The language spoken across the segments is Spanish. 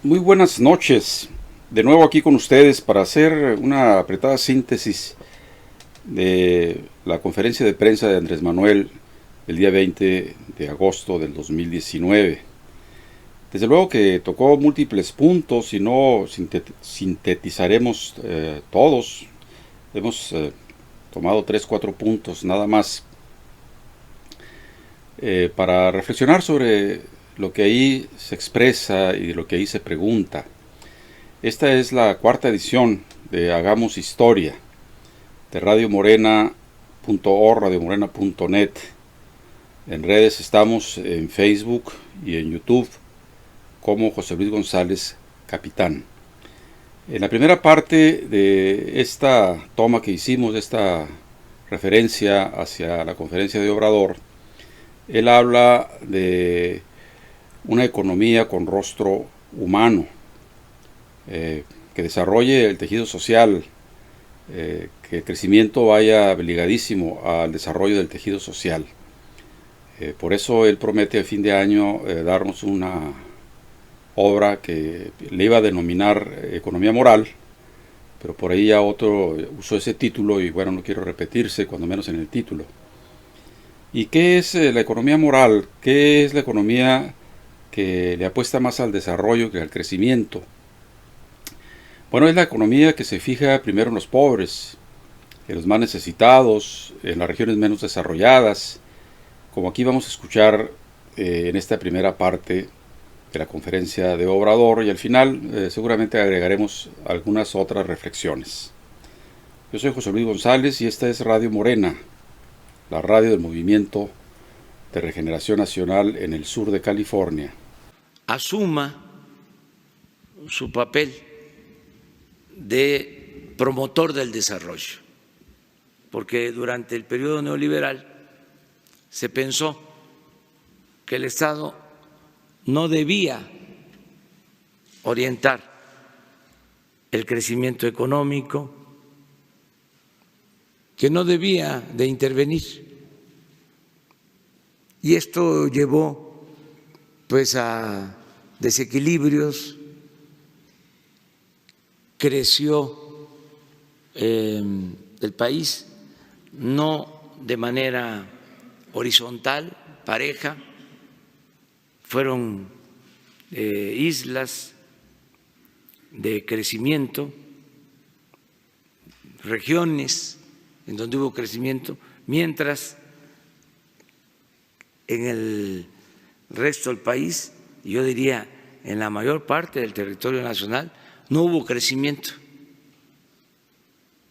Muy buenas noches. De nuevo aquí con ustedes para hacer una apretada síntesis de la conferencia de prensa de Andrés Manuel el día 20 de agosto del 2019. Desde luego que tocó múltiples puntos y no sintetizaremos todos. Hemos tomado 3 4 puntos nada más para reflexionar sobre lo que ahí se expresa y lo que ahí se pregunta. Esta es la cuarta edición de Hagamos Historia de radiomorena.org, radiomorena.net. En redes estamos en Facebook y en YouTube como José Luis González Capitán. En la primera parte de esta toma que hicimos, de esta referencia hacia la conferencia de Obrador, él habla de una economía con rostro humano, que desarrolle el tejido social, que el crecimiento vaya ligadísimo al desarrollo del tejido social. Por eso él promete a fin de año darnos una obra que le iba a denominar Economía Moral, pero por ahí ya otro usó ese título y bueno, no quiero repetirse, cuando menos en el título. ¿Y qué es la economía moral? ¿Qué es la economía que le apuesta más al desarrollo que al crecimiento? Bueno, es la economía que se fija primero en los pobres, en los más necesitados, en las regiones menos desarrolladas, como aquí vamos a escuchar en esta primera parte de la conferencia de Obrador, y al final seguramente agregaremos algunas otras reflexiones. Yo soy José Luis González y esta es Radio Morena, la radio del Movimiento de Regeneración Nacional en el sur de California. Asuma su papel de promotor del desarrollo, porque durante el periodo neoliberal se pensó que el Estado no debía orientar el crecimiento económico, que no debía de intervenir. Y esto llevó pues a desequilibrios, creció el país no de manera horizontal, pareja, fueron islas de crecimiento, regiones en donde hubo crecimiento, mientras en el resto del país, yo diría en la mayor parte del territorio nacional, no hubo crecimiento.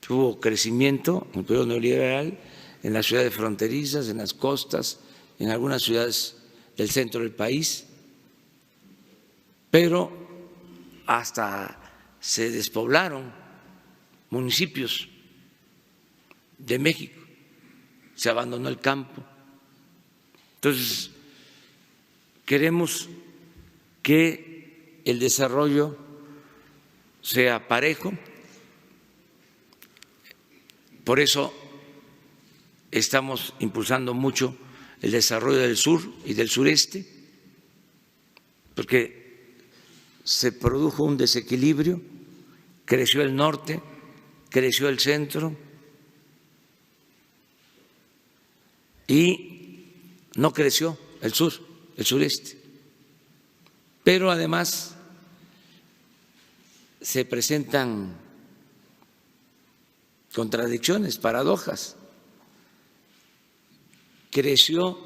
Hubo crecimiento en el periodo neoliberal en las ciudades fronterizas, en las costas, en algunas ciudades del centro del país, pero hasta se despoblaron municipios de México, se abandonó el campo. Entonces, queremos que el desarrollo sea parejo, por eso estamos impulsando mucho el desarrollo del sur y del sureste, porque se produjo un desequilibrio, creció el norte, creció el centro y no creció el sur, el sureste. Pero además se presentan contradicciones, paradojas. Creció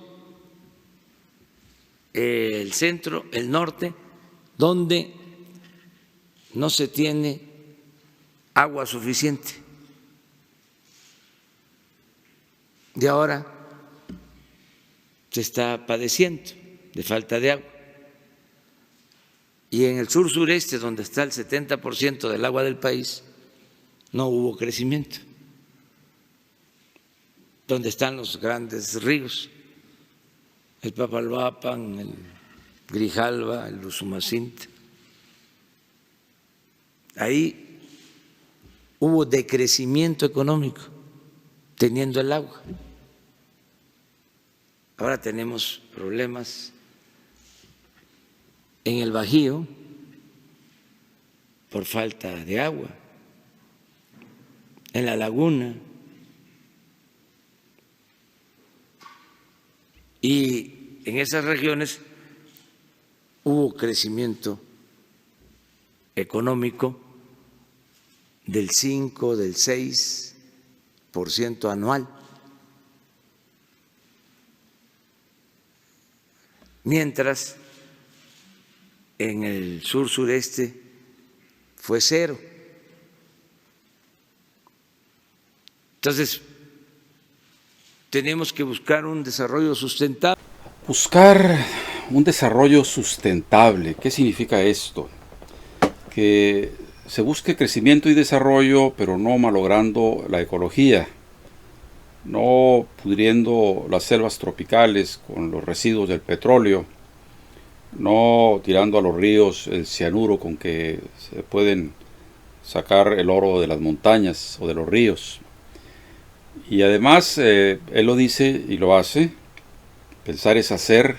el centro, el norte, donde no se tiene agua suficiente. Y ahora se está padeciendo de falta de agua. Y en el sur sureste, donde está el 70% del agua del país, no hubo crecimiento. Donde están los grandes ríos, el Papaloapan, el Grijalva, el Usumacinta. Ahí hubo decrecimiento económico teniendo el agua. Ahora tenemos problemas en el Bajío, por falta de agua, en la laguna. Y en esas regiones hubo crecimiento económico del 5, del 6% anual, mientras en el sur-sureste fue 0. Entonces, tenemos que buscar un desarrollo sustentable. Buscar un desarrollo sustentable, ¿qué significa esto? Que se busque crecimiento y desarrollo, pero no malogrando la ecología, no pudriendo las selvas tropicales con los residuos del petróleo, no tirando a los ríos el cianuro con que se pueden sacar el oro de las montañas o de los ríos. Y además, él lo dice y lo hace, pensar es hacer,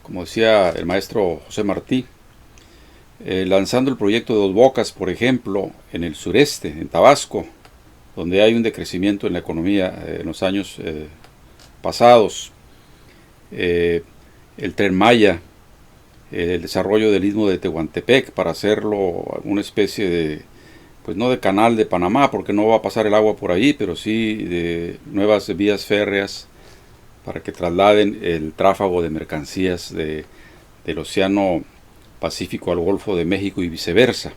como decía el maestro José Martí, lanzando el proyecto de Dos Bocas, por ejemplo, en el sureste, en Tabasco, donde hay un decrecimiento en la economía en los años pasados. El Tren Maya, el desarrollo del istmo de Tehuantepec para hacerlo una especie de, pues no de canal de Panamá, porque no va a pasar el agua por ahí, pero sí de nuevas vías férreas para que trasladen el tráfago de mercancías del Océano Pacífico al Golfo de México y viceversa.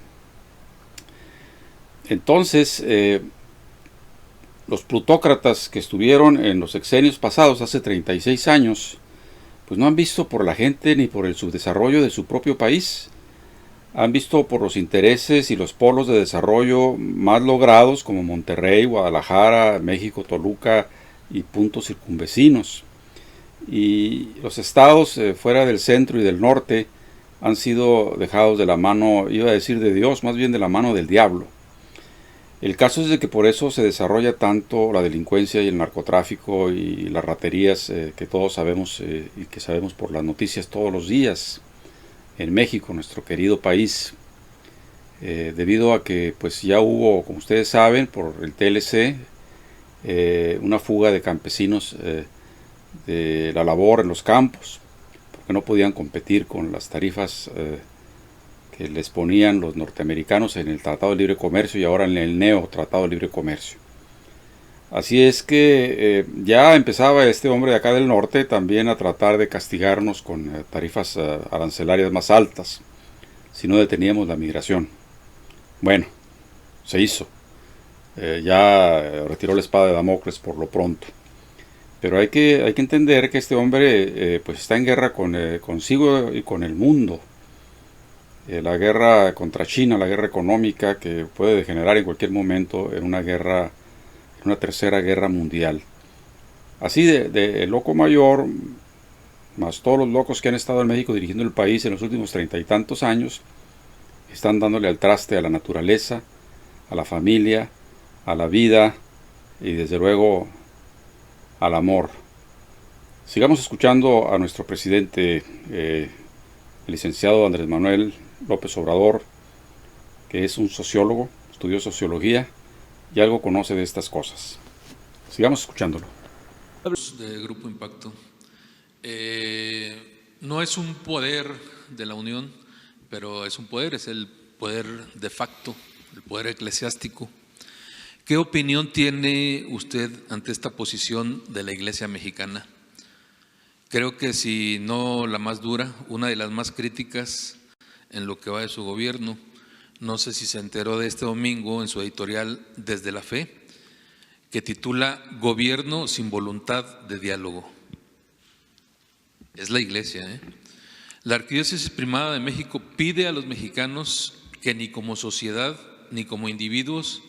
Entonces, los plutócratas que estuvieron en los sexenios pasados, hace 36 años, pues no han visto por la gente ni por el subdesarrollo de su propio país. Han visto por los intereses y los polos de desarrollo más logrados como Monterrey, Guadalajara, México, Toluca y puntos circunvecinos. Y los estados fuera del centro y del norte han sido dejados de la mano, iba a decir de Dios, más bien de la mano del diablo. El caso es de que por eso se desarrolla tanto la delincuencia y el narcotráfico y las raterías que todos sabemos y que sabemos por las noticias todos los días en México, nuestro querido país, debido a que pues ya hubo, como ustedes saben, por el TLC, una fuga de campesinos de la labor en los campos, porque no podían competir con las tarifas que les ponían los norteamericanos en el Tratado de Libre Comercio y ahora en el Neo Tratado de Libre Comercio. Así es que ya empezaba este hombre de acá del norte también a tratar de castigarnos con tarifas arancelarias más altas, si no deteníamos la migración. Bueno, se hizo. Ya retiró la espada de Damocles por lo pronto. Pero hay que entender que este hombre pues está en guerra consigo y con el mundo. La guerra contra China, la guerra económica que puede degenerar en cualquier momento en una guerra, en una tercera guerra mundial. Así de loco mayor, más todos los locos que han estado en México dirigiendo el país en los últimos 30 y tantos años, están dándole al traste a la naturaleza, a la familia, a la vida y desde luego al amor. Sigamos escuchando a nuestro presidente, el licenciado Andrés Manuel López Obrador, que es un sociólogo, estudió sociología y algo conoce de estas cosas. Sigamos escuchándolo. De Grupo Impacto. No es un poder de la Unión, pero es un poder, es el poder de facto, el poder eclesiástico. ¿Qué opinión tiene usted ante esta posición de la Iglesia mexicana? Creo que si no la más dura, una de las más críticas en lo que va de su gobierno. No sé si se enteró de este domingo en su editorial Desde la Fe, que titula Gobierno sin voluntad de diálogo. Es la Iglesia, La Arquidiócesis Primada de México pide a los mexicanos que ni como sociedad ni como individuos,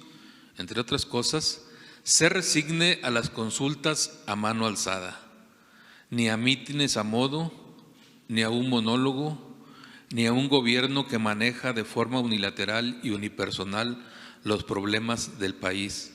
entre otras cosas, se resigne a las consultas a mano alzada, ni a mítines a modo, ni a un monólogo, ni a un gobierno que maneja de forma unilateral y unipersonal los problemas del país.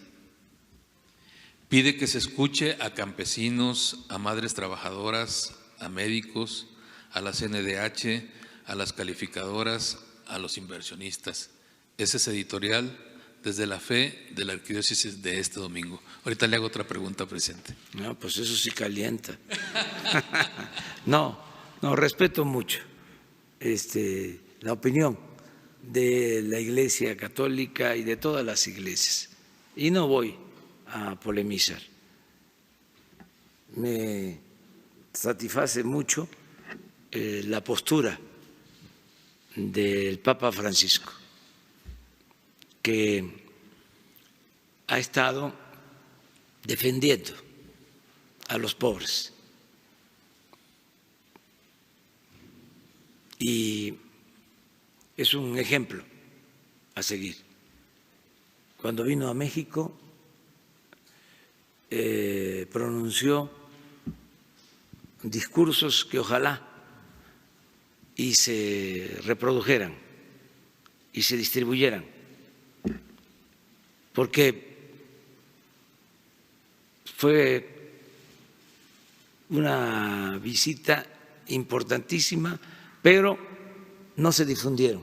Pide que se escuche a campesinos, a madres trabajadoras, a médicos, a la CNDH, a las calificadoras, a los inversionistas. Ese es editorial desde la fe de la arquidiócesis de este domingo. Ahorita le hago otra pregunta, presidente. No, pues eso sí calienta. No, respeto mucho la opinión de la Iglesia Católica y de todas las iglesias. Y no voy a polemizar. Me satisface mucho la postura del Papa Francisco, que ha estado defendiendo a los pobres. Y es un ejemplo a seguir. Cuando vino a México, pronunció discursos que ojalá y se reprodujeran y se distribuyeran, porque fue una visita importantísima, pero no se difundieron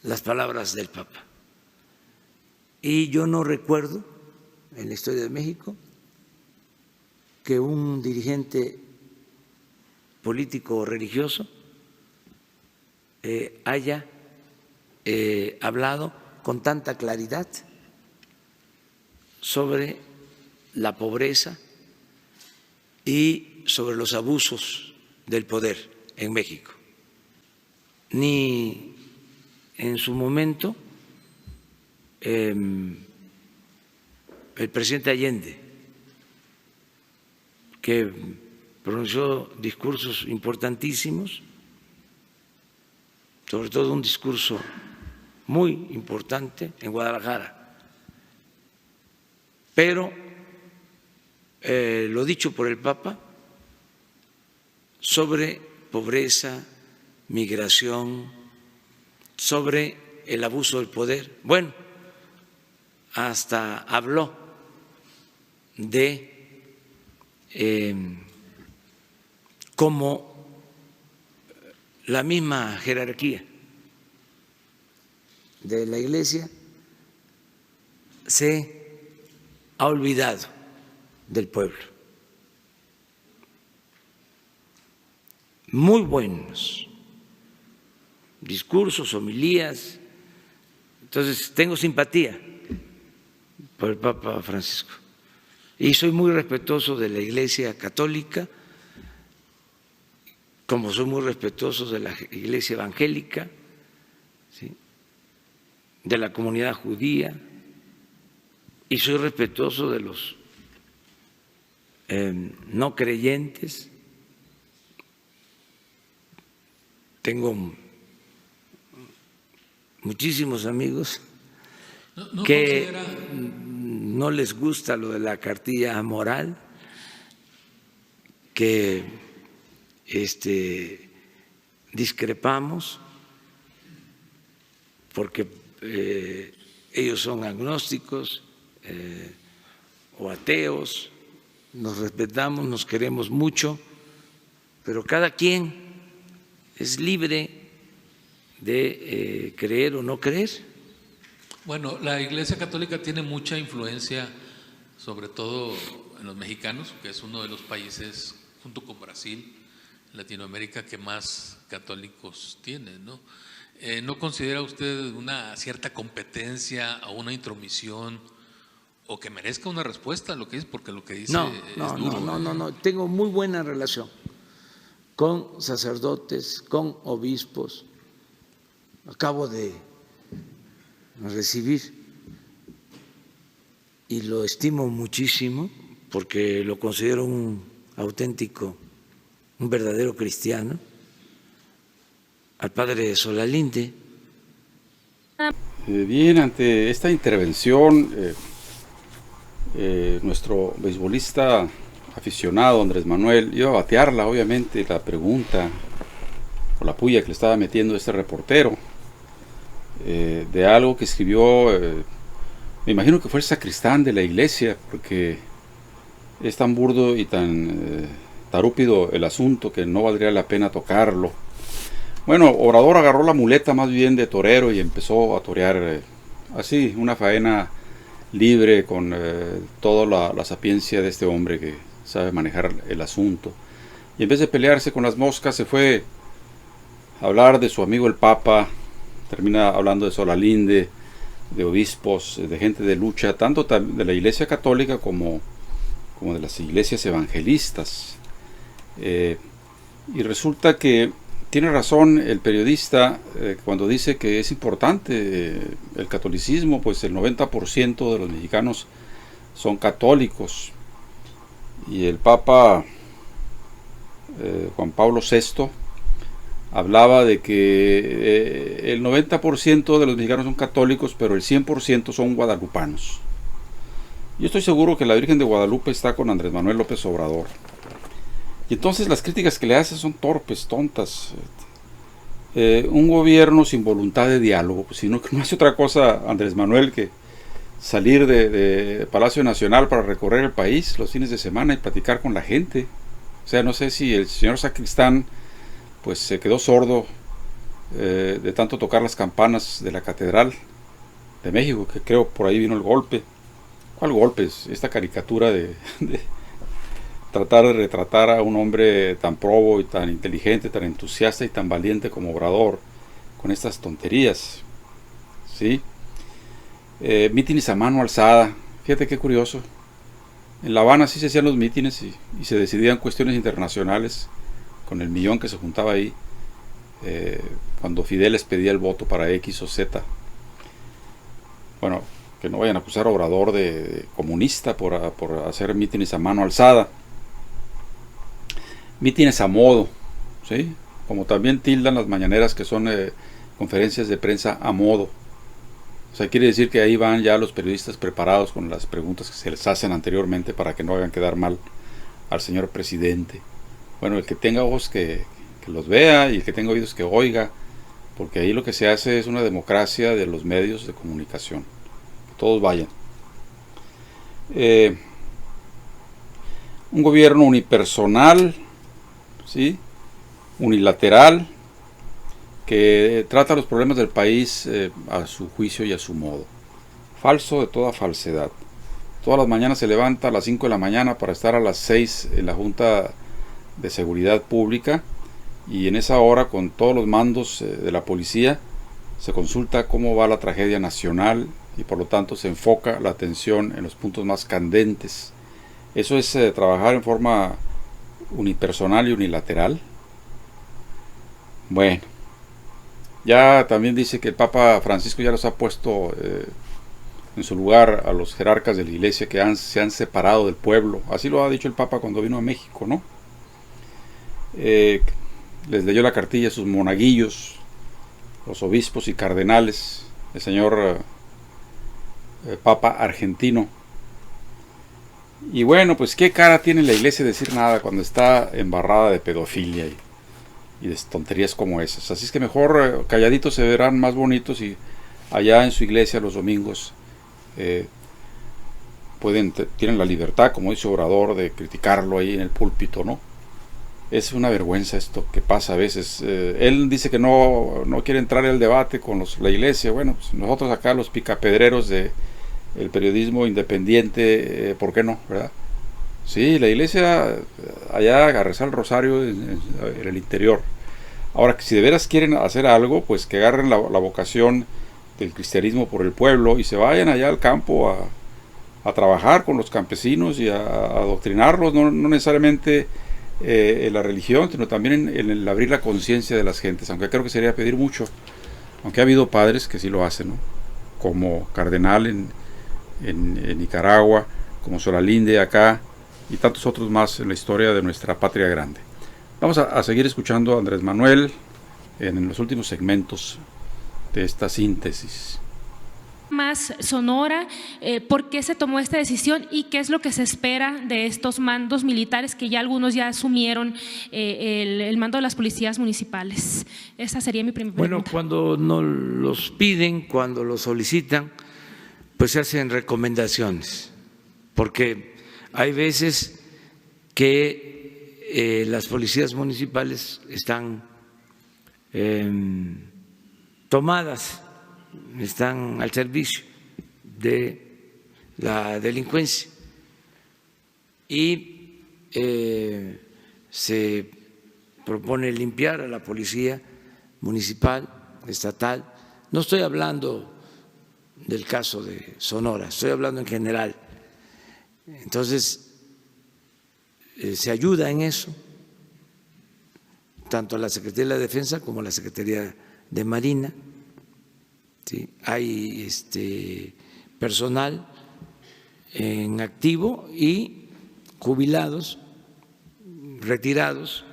las palabras del Papa. Y yo no recuerdo en la historia de México que un dirigente político o religioso haya hablado con tanta claridad sobre la pobreza y sobre los abusos del poder en México. Ni en su momento el presidente Allende, que pronunció discursos importantísimos, sobre todo un discurso muy importante en Guadalajara, pero lo dicho por el Papa sobre pobreza, migración, sobre el abuso del poder, bueno, hasta habló de cómo la misma jerarquía de la Iglesia se ha olvidado del pueblo. Muy buenos discursos, homilías. Entonces, tengo simpatía por el Papa Francisco y soy muy respetuoso de la Iglesia Católica, como soy muy respetuoso de la Iglesia Evangélica, ¿sí?, de la comunidad judía, y soy respetuoso de los no creyentes. Tengo muchísimos amigos que no les gusta lo de la cartilla moral, que discrepamos porque ellos son agnósticos o ateos. Nos respetamos, nos queremos mucho, pero cada quien es libre de creer o no creer. Bueno, la Iglesia Católica tiene mucha influencia, sobre todo en los mexicanos, que es uno de los países, junto con Brasil, en Latinoamérica, que más católicos tiene, ¿no? ¿No considera usted una cierta competencia o una intromisión, o que merezca una respuesta a lo que dice? Porque lo que dice es duro. No, tengo muy buena relación con sacerdotes, con obispos. Acabo de recibir, y lo estimo muchísimo porque lo considero un auténtico, un verdadero cristiano, al padre Solalinde. Bien, ante esta intervención, nuestro beisbolista aficionado Andrés Manuel iba a batearla, obviamente, la pregunta o la puya que le estaba metiendo este reportero, de algo que escribió, me imagino que fue el sacristán de la iglesia, porque es tan burdo y tan tarúpido el asunto que no valdría la pena tocarlo. Bueno, Obrador agarró la muleta más bien de torero y empezó a torear así, una faena libre con toda la sapiencia de este hombre que sabe manejar el asunto. Y en vez de pelearse con las moscas se fue a hablar de su amigo el Papa, termina hablando de Solalinde, de obispos, de gente de lucha, tanto de la Iglesia Católica como de las iglesias evangelistas. Y resulta que tiene razón el periodista cuando dice que es importante el catolicismo, pues el 90% de los mexicanos son católicos. Y el Papa Juan Pablo VI hablaba de que el 90% de los mexicanos son católicos, pero el 100% son guadalupanos. Yo estoy seguro que la Virgen de Guadalupe está con Andrés Manuel López Obrador. Y entonces las críticas que le hace son torpes, tontas. Un gobierno sin voluntad de diálogo, pues sino que no hace otra cosa Andrés Manuel que salir de Palacio Nacional para recorrer el país los fines de semana y platicar con la gente. O sea, no sé si el señor sacristán pues se quedó sordo de tanto tocar las campanas de la Catedral de México, que creo por ahí vino el golpe. ¿Cuál golpe? Esta caricatura de tratar de retratar a un hombre tan probo y tan inteligente, tan entusiasta y tan valiente como Obrador, con estas tonterías, ¿sí? Mítines a mano alzada, fíjate qué curioso. En La Habana sí se hacían los mítines y se decidían cuestiones internacionales, con el millón que se juntaba ahí, cuando Fidel les pedía el voto para X o Z. Bueno, que no vayan a acusar a Obrador de comunista por hacer mítines a mano alzada. Mítines a modo, ¿sí? Como también tildan las mañaneras, que son conferencias de prensa a modo. O sea, quiere decir que ahí van ya los periodistas preparados con las preguntas que se les hacen anteriormente para que no hagan quedar mal al señor presidente. Bueno, el que tenga ojos que los vea, y el que tenga oídos que oiga, porque ahí lo que se hace es una democracia de los medios de comunicación. Que todos vayan. Un gobierno unipersonal, ¿sí? Unilateral, que trata los problemas del país a su juicio y a su modo. Falso de toda falsedad. Todas las mañanas se levanta a las 5 de la mañana para estar a las 6 en la Junta de Seguridad Pública, y en esa hora, con todos los mandos de la policía, se consulta cómo va la tragedia nacional y por lo tanto se enfoca la atención en los puntos más candentes. Eso es trabajar en forma unipersonal y unilateral. Bueno, ya también dice que el Papa Francisco ya los ha puesto en su lugar a los jerarcas de la iglesia que se han separado del pueblo. Así lo ha dicho el Papa cuando vino a México, ¿no? Les leyó la cartilla a sus monaguillos, los obispos y cardenales, el señor Papa argentino. Y bueno, pues qué cara tiene la iglesia de decir nada cuando está embarrada de pedofilia y de tonterías como esas. Así es que mejor calladitos se verán más bonitos, y allá en su iglesia los domingos tienen la libertad, como dice Obrador, de criticarlo ahí en el púlpito, ¿no? Es una vergüenza esto que pasa a veces. Él dice que no quiere entrar en el debate con la iglesia. Bueno, pues nosotros acá, los picapedreros del periodismo independiente, ¿por qué no? ¿Verdad? Sí, la iglesia allá a rezar el rosario en el interior. Ahora, que si de veras quieren hacer algo, pues que agarren la vocación del cristianismo por el pueblo y se vayan allá al campo a trabajar con los campesinos y a adoctrinarlos, no necesariamente en la religión, sino también en el abrir la conciencia de las gentes, aunque creo que sería pedir mucho, aunque ha habido padres que sí lo hacen, ¿no? Como Cardenal en Nicaragua, como Solalinde acá, y tantos otros más en la historia de nuestra patria grande. Vamos a seguir escuchando a Andrés Manuel en los últimos segmentos de esta síntesis. Más Sonora, por qué se tomó esta decisión y qué es lo que se espera de estos mandos militares, que ya algunos ya asumieron el mando de las policías municipales. Esa sería mi primera pregunta. Bueno, cuando nos los piden, cuando los solicitan, pues se hacen recomendaciones, porque hay veces que las policías municipales están tomadas, están al servicio de la delincuencia y se propone limpiar a la policía municipal, estatal. No estoy hablando del caso de Sonora, estoy hablando en general. Entonces, se ayuda en eso, tanto a la Secretaría de la Defensa como a la Secretaría de Marina. ¿Sí? Hay personal en activo y jubilados, retirados,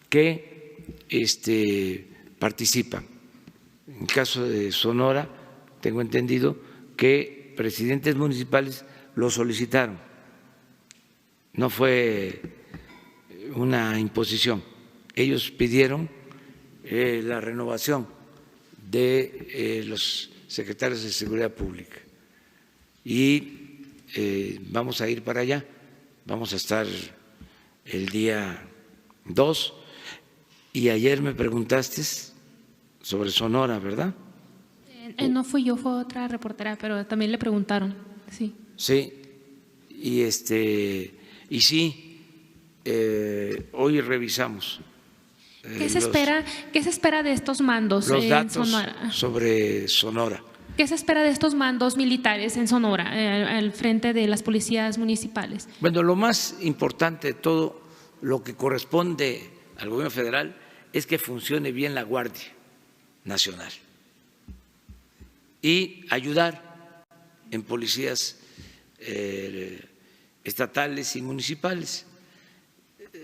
que participan. En el caso de Sonora, tengo entendido que presidentes municipales lo solicitaron, no fue una imposición. Ellos pidieron la renovación de los secretarios de Seguridad Pública y vamos a ir para allá, vamos a estar el día 2 y ayer me preguntaste sobre Sonora, ¿verdad? No fui yo, fue otra reportera, pero también le preguntaron, sí. Sí, y sí, hoy revisamos. ¿Qué se espera de estos mandos los en datos Sonora? Sobre Sonora. ¿Qué se espera de estos mandos militares en Sonora, al frente de las policías municipales? Bueno, lo más importante de todo lo que corresponde al gobierno federal es que funcione bien la Guardia Nacional y ayudar en policías estatales y municipales.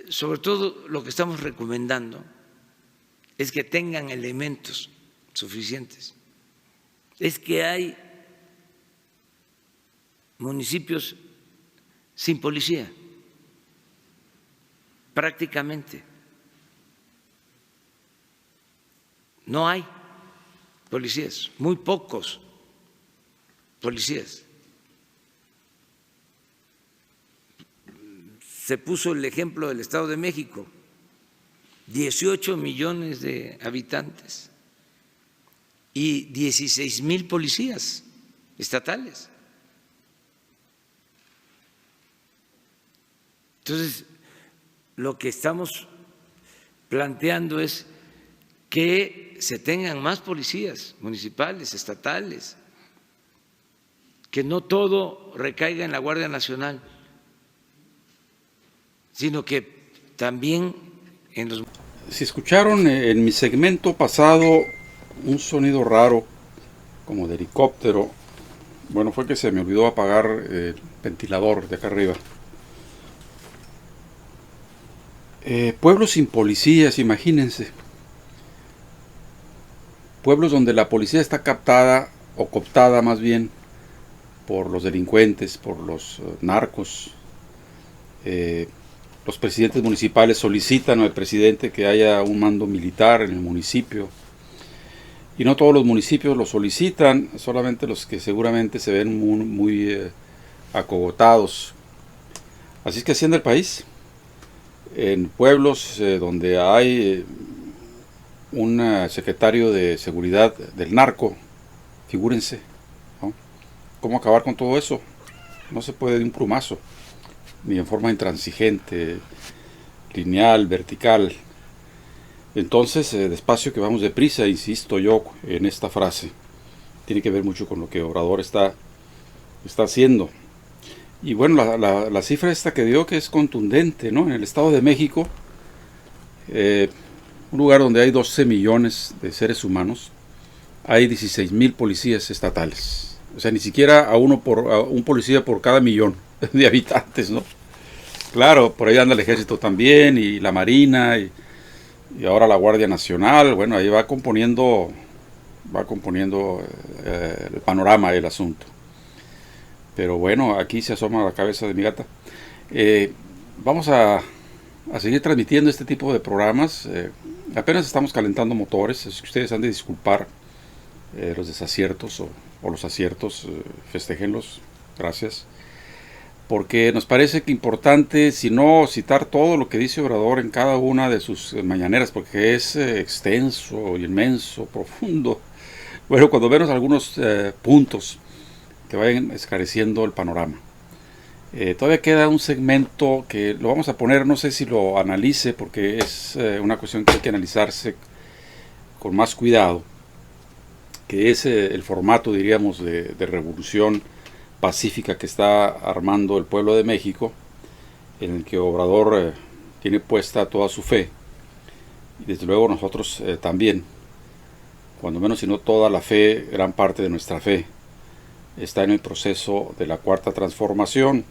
Sobre todo lo que estamos recomendando es que tengan elementos suficientes. Es que hay municipios sin policía, prácticamente. No hay policías, muy pocos policías. Se puso el ejemplo del Estado de México, 18 millones de habitantes y 16,000 policías estatales. Entonces, lo que estamos planteando es que se tengan más policías municipales, estatales, que no todo recaiga en la Guardia Nacional, sino que también en los… Si escucharon en mi segmento pasado un sonido raro, como de helicóptero, bueno, fue que se me olvidó apagar el ventilador de acá arriba. Pueblos sin policías, imagínense. Pueblos donde la policía está captada, o cooptada más bien, por los delincuentes, por los narcos. Los presidentes municipales solicitan al presidente que haya un mando militar en el municipio. Y no todos los municipios lo solicitan, solamente los que seguramente se ven muy acogotados. Así es que así anda el país. En pueblos donde hay un secretario de seguridad del narco, figúrense, ¿no? ¿Cómo acabar con todo eso? No se puede de un plumazo, ni en forma intransigente, lineal, vertical. Entonces, despacio que vamos deprisa, insisto yo en esta frase. Tiene que ver mucho con lo que Obrador está haciendo. Y bueno, la cifra esta que dio, que es contundente, ¿no? En el Estado de México, un lugar donde hay 12 millones de seres humanos, hay 16,000 policías estatales. O sea, ni siquiera a un policía por cada millón de habitantes, ¿no? Claro, por ahí anda el ejército también, y la marina, y ahora la Guardia Nacional. Bueno, ahí va componiendo el panorama del asunto. Pero bueno, aquí se asoma la cabeza de mi gata. Vamos a seguir transmitiendo este tipo de programas. Apenas estamos calentando motores, así que ustedes han de disculpar los desaciertos o los aciertos, festéjenlos, gracias. porque nos parece que importante, si no citar todo lo que dice Obrador en cada una de sus mañaneras, porque es extenso, inmenso, profundo. Bueno, cuando vemos algunos puntos que vayan esclareciendo el panorama. Todavía queda un segmento que lo vamos a poner, no sé si lo analice, porque es una cuestión que hay que analizarse con más cuidado, que es el formato, diríamos, de revolución pacífica que está armando el pueblo de México, en el que Obrador tiene puesta toda su fe, y desde luego nosotros también, cuando menos si no toda la fe, gran parte de nuestra fe, está en el proceso de la cuarta transformación.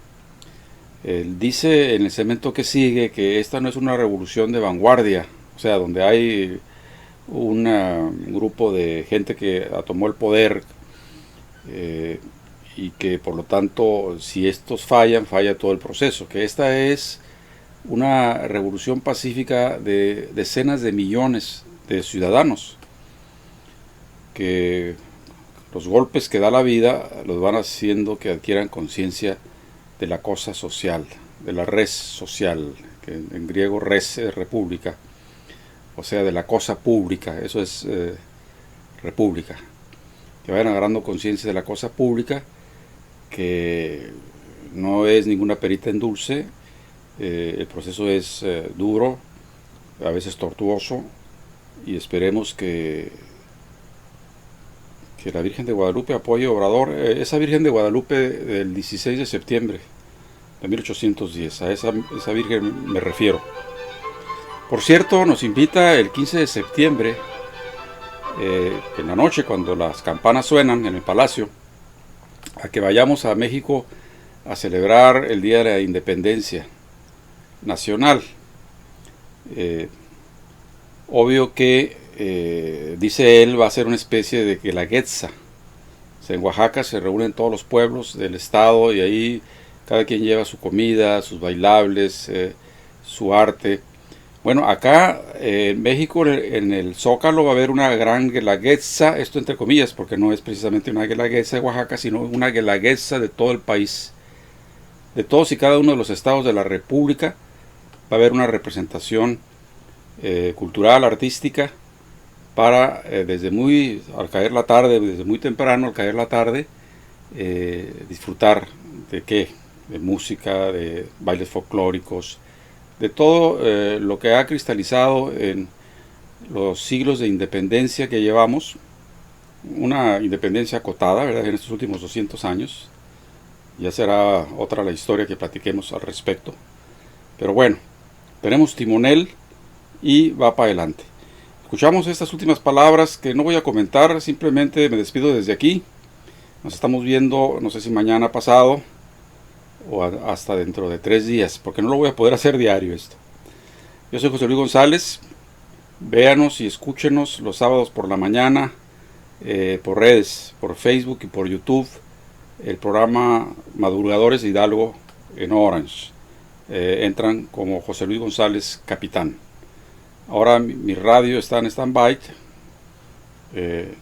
Él dice en el segmento que sigue que esta no es una revolución de vanguardia, o sea, donde hay un grupo de gente que tomó el poder y que por lo tanto si estos fallan, falla todo el proceso, que esta es una revolución pacífica de decenas de millones de ciudadanos, que los golpes que da la vida los van haciendo que adquieran conciencia de la cosa social, de la res social, que en griego res es república, o sea, de la cosa pública, eso es república, que vayan agarrando conciencia de la cosa pública, que no es ninguna perita en dulce, el proceso es duro, a veces tortuoso, y esperemos que la Virgen de Guadalupe apoye a Obrador, esa Virgen de Guadalupe del 16 de septiembre de 1810, a esa Virgen me refiero. Por cierto, nos invita el 15 de septiembre, en la noche, cuando las campanas suenan en el Palacio, a que vayamos a México a celebrar el Día de la Independencia Nacional. Obvio que, dice él, va a ser una especie de guelaguetza. O sea, en Oaxaca se reúnen todos los pueblos del estado y ahí cada quien lleva su comida, sus bailables, su arte. Bueno, acá en México, en el Zócalo, va a haber una gran guelaguetza, esto entre comillas, porque no es precisamente una guelaguetza de Oaxaca, sino una guelaguetza de todo el país. De todos y cada uno de los estados de la República va a haber una representación cultural, artística, para desde muy temprano, al caer la tarde, disfrutar de qué, de música, de bailes folclóricos, de todo lo que ha cristalizado en los siglos de independencia que llevamos, una independencia acotada, ¿verdad?, en estos últimos 200 años. Ya será otra la historia que platiquemos al respecto. Pero bueno, tenemos timonel y va para adelante. Escuchamos estas últimas palabras que no voy a comentar, simplemente me despido desde aquí. Nos estamos viendo, no sé si mañana, pasado, o hasta dentro de 3 días, porque no lo voy a poder hacer diario esto. Yo soy José Luis González. Véanos y escúchenos los sábados por la mañana, por redes, por Facebook y por YouTube, el programa Madrugadores de Hidalgo en Orange. Entran como José Luis González Capitán. Ahora mi radio está en stand-by.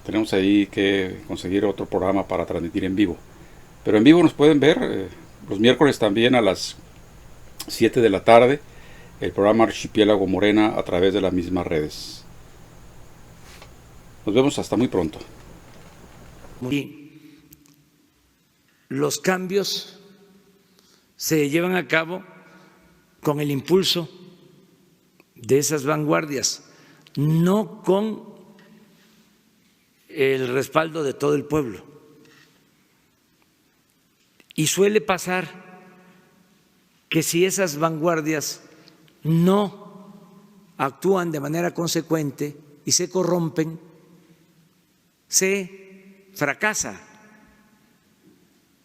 Tenemos ahí que conseguir otro programa para transmitir en vivo. Pero en vivo nos pueden ver los miércoles también a las 7 de la tarde, el programa Archipiélago Morena a través de las mismas redes. Nos vemos hasta muy pronto. Y los cambios se llevan a cabo con el impulso de esas vanguardias, no con el respaldo de todo el pueblo. Y suele pasar que si esas vanguardias no actúan de manera consecuente y se corrompen, se fracasa.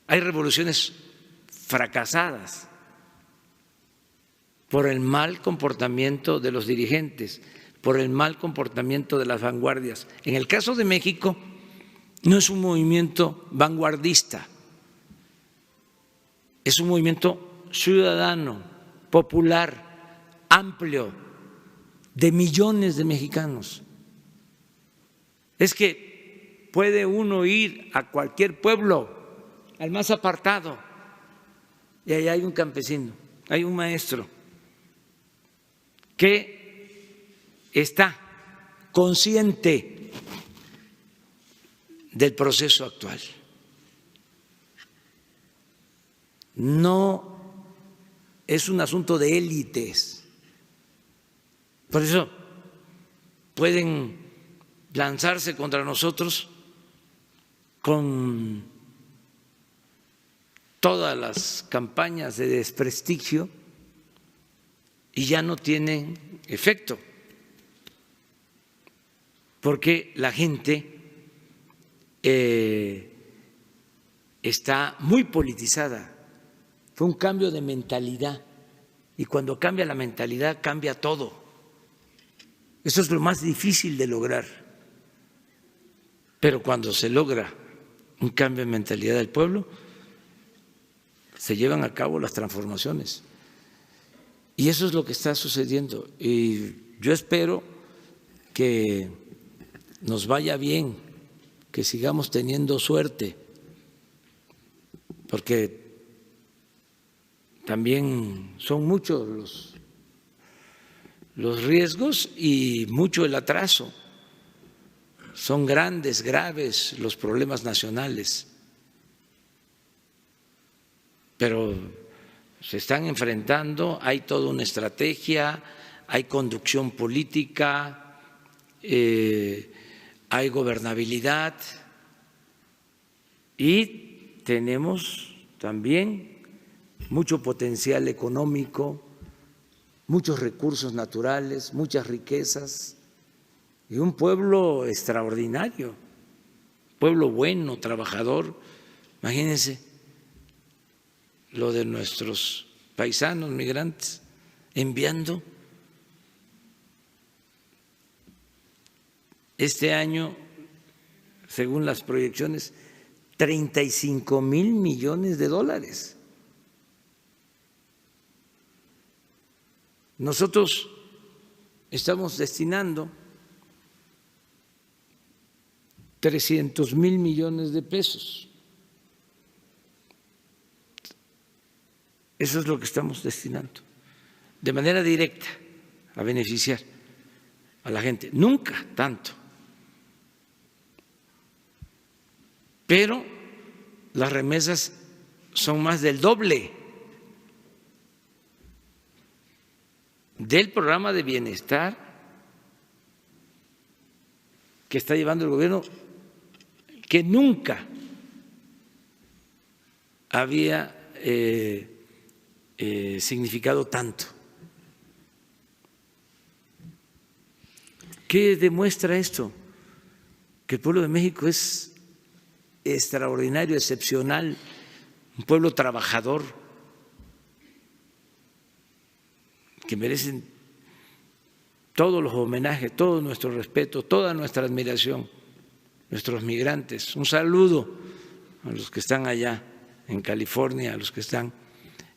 Hay revoluciones fracasadas por el mal comportamiento de los dirigentes, por el mal comportamiento de las vanguardias. En el caso de México, no es un movimiento vanguardista, es un movimiento ciudadano, popular, amplio, de millones de mexicanos. Es que puede uno ir a cualquier pueblo, al más apartado, y allá hay un campesino, hay un maestro que está consciente del proceso actual. No es un asunto de élites. Por eso pueden lanzarse contra nosotros con todas las campañas de desprestigio y ya no tienen efecto, porque la gente está muy politizada. Fue un cambio de mentalidad y cuando cambia la mentalidad cambia todo. Eso es lo más difícil de lograr. Pero cuando se logra un cambio de mentalidad del pueblo, se llevan a cabo las transformaciones. Y eso es lo que está sucediendo. Y yo espero que nos vaya bien, que sigamos teniendo suerte, porque también son muchos los riesgos y mucho el atraso. Son grandes, graves los problemas nacionales, pero se están enfrentando, hay toda una estrategia, hay conducción política, hay gobernabilidad y tenemos también mucho potencial económico, muchos recursos naturales, muchas riquezas y un pueblo extraordinario, pueblo bueno, trabajador. Imagínense lo de nuestros paisanos migrantes enviando este año, según las proyecciones, 35,000 millones de dólares. Nosotros estamos destinando 300,000 millones de pesos. Eso es lo que estamos destinando, de manera directa, a beneficiar a la gente. Nunca tanto. Pero las remesas son más del doble del programa de bienestar que está llevando el gobierno, que nunca había significado tanto. ¿Qué demuestra esto? Que el pueblo de México es extraordinario, excepcional, un pueblo trabajador que merecen todos los homenajes, todo nuestro respeto, toda nuestra admiración, nuestros migrantes. Un saludo a los que están allá en California, a los que están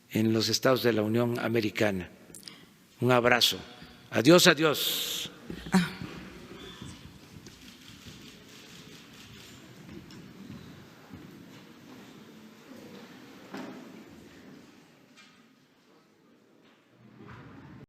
en los estados de la Unión Americana. Un abrazo. Adiós, adiós.